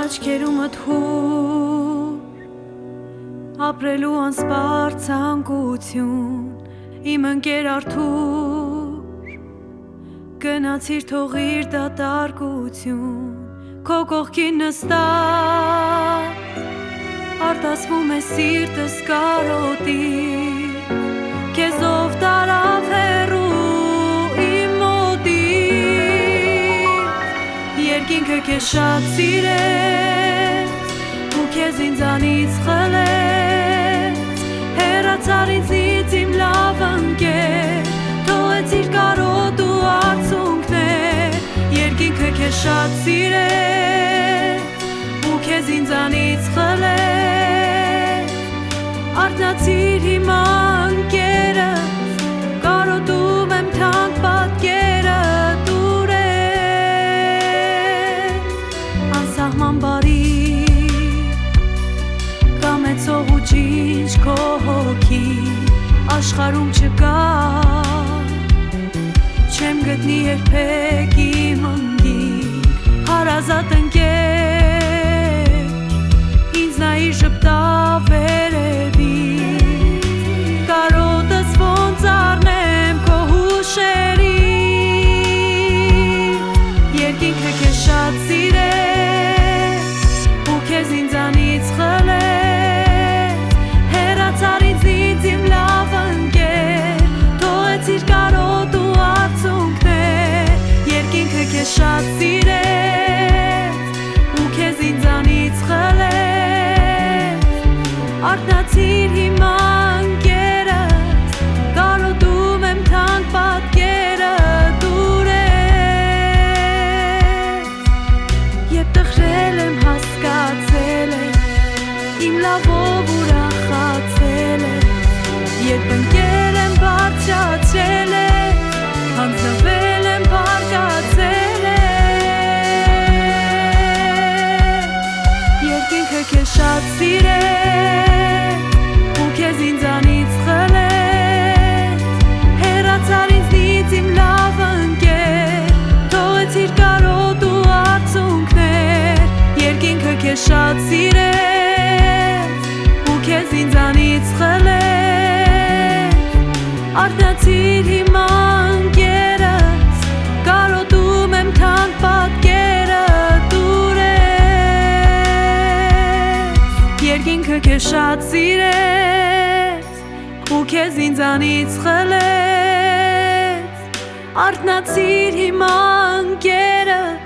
աչքերումդ հուր ապրելու անսպար ցանկություն իմ ընկեր Արթուր գնացիր թողիր դատարկություն քո կողքին նստած արտասվում է սիրտս կարոտի քեզով տարավ հեռու իմ մոտից երկինքը քեզ շատ սիրեց ու քեզ ինձանից խլեց հեռացար ինձնից իմ լավ ընկեր թողեցիր կարոտ ու արցունքներ երկինքը քեզ շատ սիրեց ու քեզ ինձանից խլեց արթնացիր հիմա ընկերս կարոտում եմ թանկ պատկերը տուրես անսահման բարի կամեցող ու ճինչ քո հոգի աշխարհում չկա չեմ գտնի երբեք իմ ընկիր հարազատ ընկեր ինձ նայի ժպտավ վերևից կարոտս ոնց առնեմ քո հուշերից երկինքը քեզ շատ սիրեց ու քեզ ինձանից խլեց հեռացար ինձնից իմ լավ ընկեր թողեցիր կարոտ ու արցունքներ երկինքը քեզ շատ սիրեց ու քեզ ինձանից խլեց արթնացիր հիմա ընկերս կարոտում եմ թանկ պատկերը տուրես երբ տխրել եմ հասկացել եմ իմ լավով ուրախացել եմ երբ ընկեր եմ բարձրացել եմ հանձնվել եմ բարկացել եմ երկինքը քեզ շատ սիրեց ու քեզ ինձանից խլեց հեռացար ինձնից իմ լավ ընկեր թողեցիր կարոտ ու արցունքներ երկինքը քեզ շատ սիրեց ու քեզ ինձանից խլեց արթնացիր հիմա ընկերս կարոտում եմ թանկ պատկերը տուրես երկինքը քեզ շատ սիրեց ու քեզ ինձանից խլեց արթնացիր հիմա ընկերս